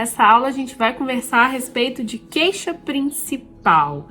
nessa aula a gente vai conversar a respeito de queixa principal.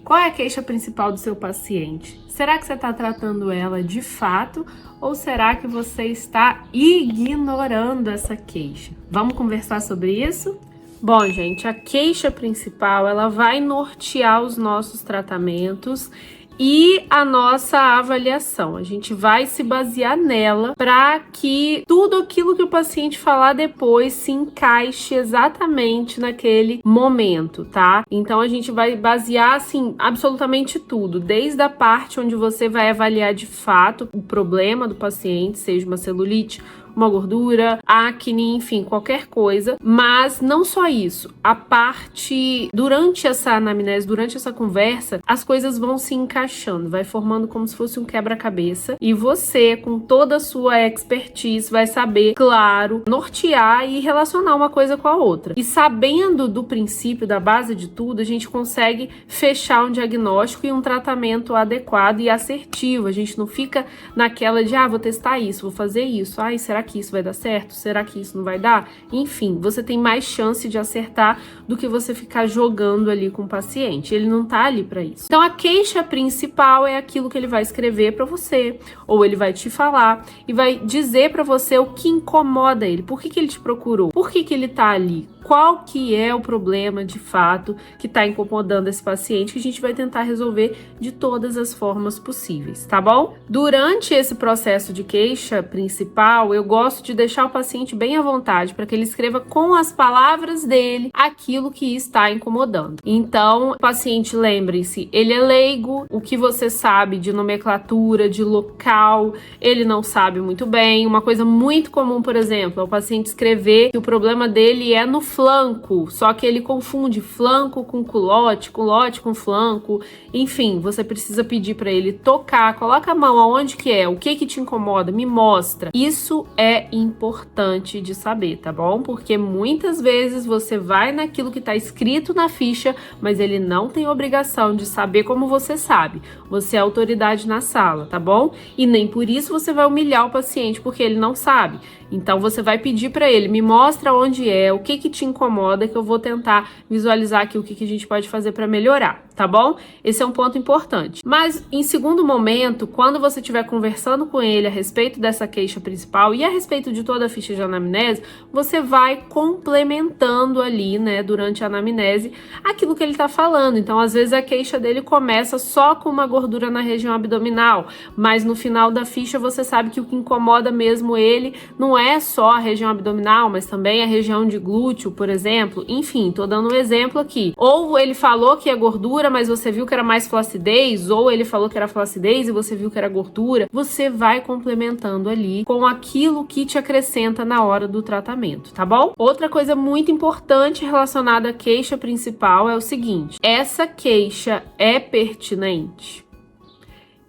Qual é a queixa principal do seu paciente? Será que você está tratando ela de fato ou será que você está ignorando essa queixa? Vamos conversar sobre isso? Bom, gente, a queixa principal, ela vai nortear os nossos tratamentos e a nossa avaliação. A gente vai se basear nela para que tudo aquilo que o paciente falar depois se encaixe exatamente naquele momento, tá? Então a gente vai basear assim absolutamente tudo, desde a parte onde você vai avaliar de fato o problema do paciente, seja uma celulite, uma gordura, acne, enfim, qualquer coisa, mas não só isso, a parte, durante essa anamnese, durante essa conversa, as coisas vão se encaixando, vai formando como se fosse um quebra-cabeça e você, com toda a sua expertise, vai saber, claro, nortear e relacionar uma coisa com a outra. E sabendo do princípio, da base de tudo, a gente consegue fechar um diagnóstico e um tratamento adequado e assertivo. A gente não fica naquela de, vou testar isso, vou fazer isso, será que isso vai dar certo? Será que isso não vai dar? Enfim, você tem mais chance de acertar do que você ficar jogando ali com o paciente. Ele não tá ali para isso. Então, a queixa principal é aquilo que ele vai escrever para você, ou ele vai te falar e vai dizer para você o que incomoda ele. Por que ele te procurou? Por que ele tá ali? Qual que é o problema de fato que está incomodando esse paciente, que a gente vai tentar resolver de todas as formas possíveis, tá bom? Durante esse processo de queixa principal, eu gosto de deixar o paciente bem à vontade para que ele escreva com as palavras dele aquilo que está incomodando. Então, o paciente, lembre-se, ele é leigo, o que você sabe de nomenclatura, de local, ele não sabe muito bem. Uma coisa muito comum, por exemplo, é o paciente escrever que o problema dele é no flanco, só que ele confunde flanco com culote com flanco, enfim, você precisa pedir para ele tocar, coloca a mão aonde que é, o que te incomoda, me mostra. Isso é importante de saber, tá bom? Porque muitas vezes você vai naquilo que tá escrito na ficha, mas ele não tem obrigação de saber como você sabe. Você é autoridade na sala, tá bom? E nem por isso você vai humilhar o paciente porque ele não sabe. Então você vai pedir para ele, me mostra onde é, o que te incomoda, que eu vou tentar visualizar aqui o que a gente pode fazer para melhorar, tá bom? Esse é um ponto importante. Mas em segundo momento, quando você estiver conversando com ele a respeito dessa queixa principal e a respeito de toda a ficha de anamnese, você vai complementando ali, né, durante a anamnese, aquilo que ele tá falando. Então, às vezes a queixa dele começa só com uma gordura na região abdominal, mas no final da ficha você sabe que o que incomoda mesmo ele não é só a região abdominal, mas também a região de glúteo, por exemplo. Enfim, tô dando um exemplo aqui. Ou ele falou que é gordura, mas você viu que era mais flacidez, ou ele falou que era flacidez e você viu que era gordura. Você vai complementando ali com aquilo que te acrescenta na hora do tratamento, tá bom? Outra coisa muito importante relacionada à queixa principal é o seguinte: essa queixa é pertinente?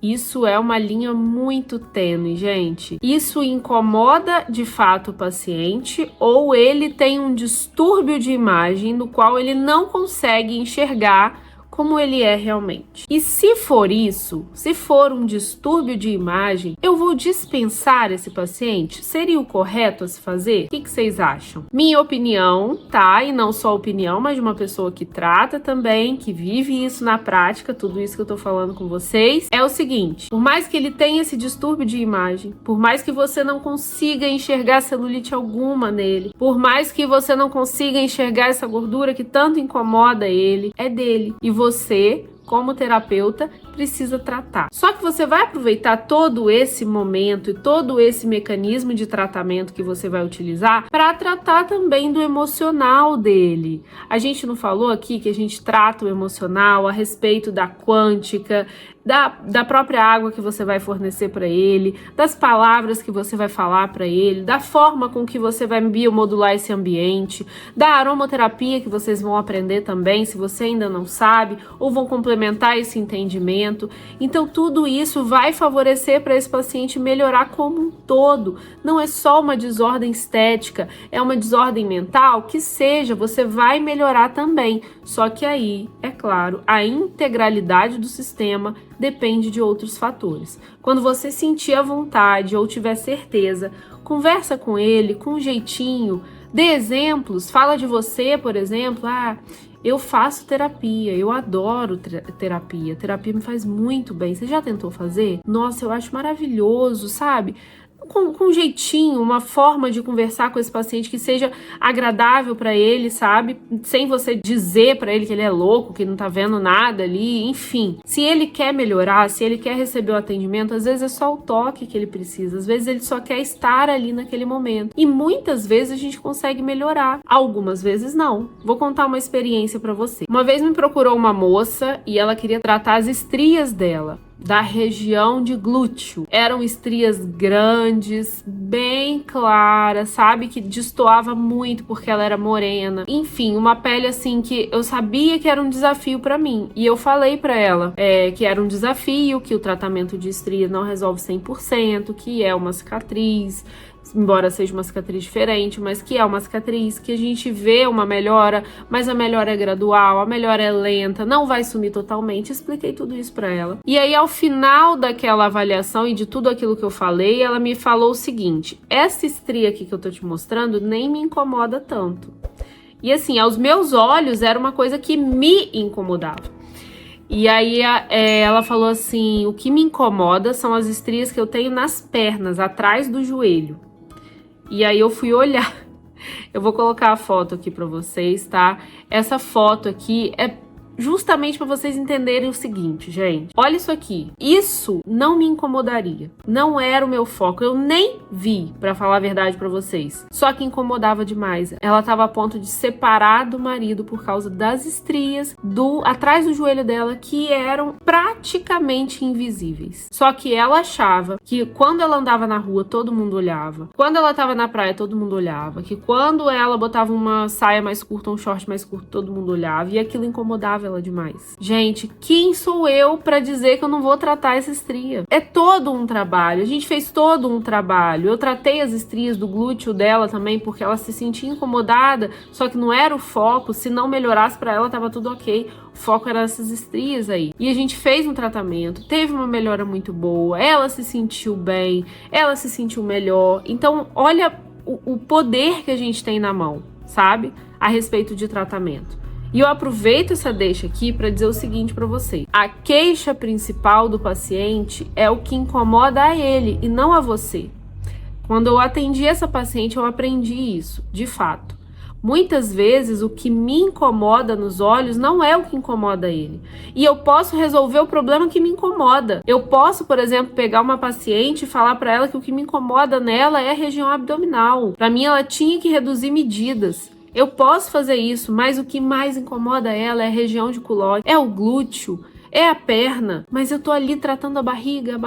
Isso é uma linha muito tênue, gente. Isso incomoda de fato o paciente ou ele tem um distúrbio de imagem no qual ele não consegue enxergar como ele é realmente. E se for isso, se for um distúrbio de imagem, eu vou dispensar esse paciente? Seria o correto a se fazer? O que vocês acham? Minha opinião, tá? E não só opinião, mas de uma pessoa que trata também, que vive isso na prática, tudo isso que eu tô falando com vocês, é o seguinte: por mais que ele tenha esse distúrbio de imagem, por mais que você não consiga enxergar celulite alguma nele, por mais que você não consiga enxergar essa gordura que tanto incomoda ele, é dele. E você, como terapeuta, precisa tratar. Só que você vai aproveitar todo esse momento e todo esse mecanismo de tratamento que você vai utilizar para tratar também do emocional dele. A gente não falou aqui que a gente trata o emocional a respeito da quântica, da própria água que você vai fornecer para ele, das palavras que você vai falar para ele, da forma com que você vai biomodular esse ambiente, da aromaterapia que vocês vão aprender também, se você ainda não sabe, ou vão complementar esse entendimento. Então tudo isso vai favorecer para esse paciente melhorar como um todo. Não é só uma desordem estética, é uma desordem mental, que seja, você vai melhorar também. Só que aí, é claro, a integralidade do sistema depende de outros fatores. Quando você sentir a vontade ou tiver certeza, conversa com ele com um jeitinho, Dê exemplos, fala de você, por exemplo, eu faço terapia, eu adoro terapia, terapia me faz muito bem. Você já tentou fazer? Nossa, eu acho maravilhoso, sabe? Com um jeitinho, uma forma de conversar com esse paciente que seja agradável para ele, sabe? Sem você dizer para ele que ele é louco, que não tá vendo nada ali, enfim. Se ele quer melhorar, se ele quer receber o atendimento, às vezes é só o toque que ele precisa, às vezes ele só quer estar ali naquele momento. E muitas vezes a gente consegue melhorar, algumas vezes não. Vou contar uma experiência para você. Uma vez me procurou uma moça e ela queria tratar as estrias dela, da região de glúteo. Eram estrias grandes, bem claras, sabe? Que destoava muito porque ela era morena. Enfim, uma pele assim que eu sabia que era um desafio pra mim. E eu falei pra ela que era um desafio, que o tratamento de estria não resolve 100%, que é uma cicatriz, embora seja uma cicatriz diferente, mas que é uma cicatriz, que a gente vê uma melhora, mas a melhora é gradual, a melhora é lenta, não vai sumir totalmente. Expliquei tudo isso pra ela. E aí, ao final daquela avaliação e de tudo aquilo que eu falei, ela me falou o seguinte: essa estria aqui que eu tô te mostrando nem me incomoda tanto. E assim, aos meus olhos era uma coisa que me incomodava. E aí ela falou assim: o que me incomoda são as estrias que eu tenho nas pernas, atrás do joelho. E aí eu fui olhar. Eu vou colocar a foto aqui pra vocês, tá? Essa foto aqui é justamente para vocês entenderem o seguinte, gente. Olha isso aqui. Isso não me incomodaria. Não era o meu foco. Eu nem vi, para falar a verdade para vocês. Só que incomodava demais. Ela tava a ponto de separar do marido por causa das estrias atrás do joelho dela, que eram praticamente invisíveis. Só que ela achava que quando ela andava na rua, todo mundo olhava. Quando ela tava na praia, todo mundo olhava. Que quando ela botava uma saia mais curta, um short mais curto, todo mundo olhava. E aquilo incomodava ela demais. Gente, quem sou eu pra dizer que eu não vou tratar essa estria? É todo um trabalho. A gente fez todo um trabalho. Eu tratei as estrias do glúteo dela também, porque ela se sentia incomodada, só que não era o foco. Se não melhorasse pra ela, tava tudo ok. O foco era essas estrias aí. E a gente fez um tratamento, teve uma melhora muito boa, ela se sentiu bem, ela se sentiu melhor. Então, olha o poder que a gente tem na mão, sabe? A respeito de tratamento. E eu aproveito essa deixa aqui para dizer o seguinte para você: a queixa principal do paciente é o que incomoda a ele e não a você. Quando eu atendi essa paciente, eu aprendi isso, de fato. Muitas vezes o que me incomoda nos olhos não é o que incomoda ele. E eu posso resolver o problema que me incomoda. Eu posso, por exemplo, pegar uma paciente e falar para ela que o que me incomoda nela é a região abdominal. Para mim, ela tinha que reduzir medidas. Eu posso fazer isso, mas o que mais incomoda ela é a região de culóide, é o glúteo, é a perna, mas eu tô ali tratando a barriga.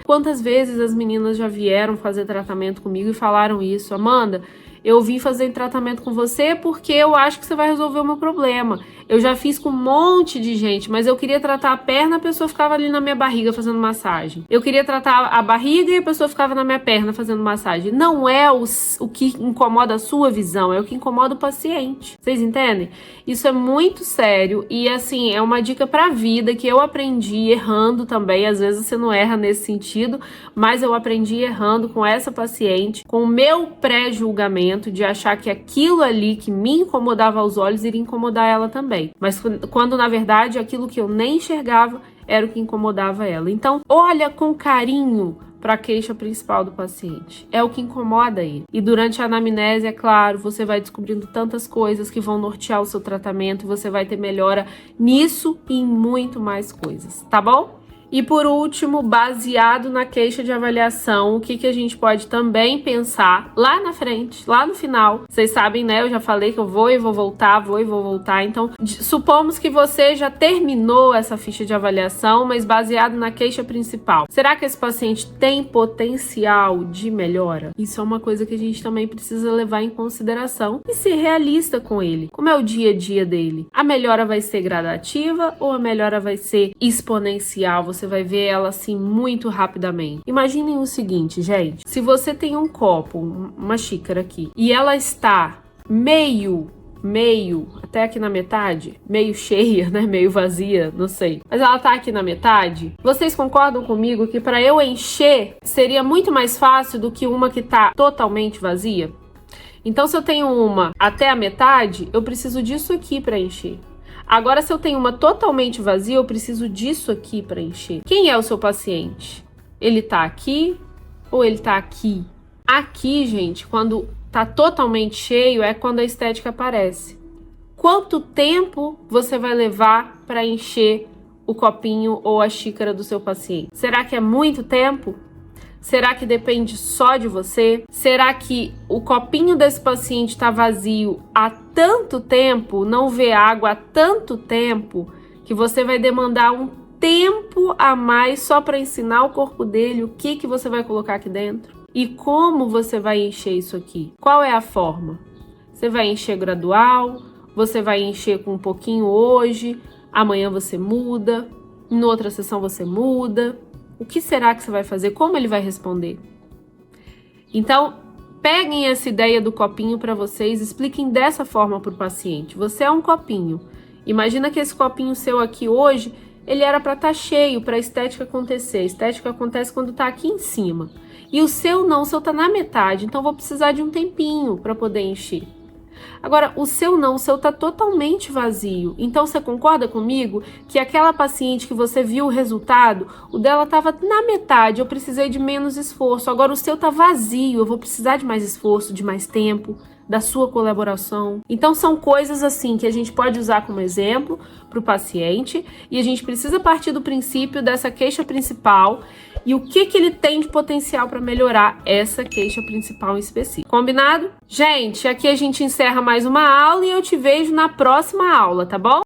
Quantas vezes as meninas já vieram fazer tratamento comigo e falaram isso: Amanda, eu vim fazer tratamento com você porque eu acho que você vai resolver o meu problema. Eu já fiz com um monte de gente, mas eu queria tratar a perna, a pessoa ficava ali na minha barriga fazendo massagem. Eu queria tratar a barriga e a pessoa ficava na minha perna fazendo massagem. Não é o que incomoda a sua visão, é o que incomoda o paciente. Vocês entendem? Isso é muito sério e, assim, é uma dica pra vida que eu aprendi errando também. Às vezes você não erra nesse sentido, mas eu aprendi errando com essa paciente, com o meu pré-julgamento de achar que aquilo ali que me incomodava aos olhos iria incomodar ela também. Mas quando na verdade aquilo que eu nem enxergava era o que incomodava ela. Então, olha com carinho para a queixa principal do paciente. É o que incomoda ele. E durante a anamnese, é claro, você vai descobrindo tantas coisas que vão nortear o seu tratamento, você vai ter melhora nisso e em muito mais coisas, tá bom? E por último, baseado na queixa de avaliação, o que a gente pode também pensar lá na frente, lá no final. Vocês sabem, né? Eu já falei que eu vou e vou voltar. Então, supomos que você já terminou essa ficha de avaliação, mas baseado na queixa principal. Será que esse paciente tem potencial de melhora? Isso é uma coisa que a gente também precisa levar em consideração e ser realista com ele. Como é o dia a dia dele? A melhora vai ser gradativa ou a melhora vai ser exponencial? Você vai ver ela assim muito rapidamente. Imaginem o seguinte, gente: se você tem um copo, uma xícara aqui, e ela está meio, até aqui na metade, meio cheia, né, meio vazia, não sei, mas ela tá aqui na metade, vocês concordam comigo que para eu encher seria muito mais fácil do que uma que tá totalmente vazia? Então, se eu tenho uma até a metade, eu preciso disso aqui para encher. Agora, se eu tenho uma totalmente vazia, eu preciso disso aqui para encher. Quem é o seu paciente? Ele tá aqui ou ele tá aqui? Aqui, gente, quando tá totalmente cheio, é quando a estética aparece. Quanto tempo você vai levar para encher o copinho ou a xícara do seu paciente? Será que é muito tempo? Será que depende só de você? Será que o copinho desse paciente está vazio há tanto tempo, não vê água há tanto tempo, que você vai demandar um tempo a mais só para ensinar o corpo dele o que você vai colocar aqui dentro? E como você vai encher isso aqui? Qual é a forma? Você vai encher gradual? Você vai encher com um pouquinho hoje? Amanhã você muda? Em outra sessão você muda? O que será que você vai fazer? Como ele vai responder? Então, peguem essa ideia do copinho para vocês, expliquem dessa forma para o paciente. Você é um copinho. Imagina que esse copinho seu aqui hoje, ele era para estar cheio, para a estética acontecer. A estética acontece quando está aqui em cima. E o seu não, o seu está na metade. Então, vou precisar de um tempinho para poder encher. Agora, o seu não, o seu tá totalmente vazio. Então, você concorda comigo que aquela paciente que você viu o resultado, o dela tava na metade, eu precisei de menos esforço. Agora, o seu tá vazio, eu vou precisar de mais esforço, de mais tempo, da sua colaboração. Então, são coisas assim que a gente pode usar como exemplo para o paciente e a gente precisa partir do princípio dessa queixa principal e o que ele tem de potencial para melhorar essa queixa principal em específico. Combinado? Gente, aqui a gente encerra mais uma aula e eu te vejo na próxima aula, tá bom?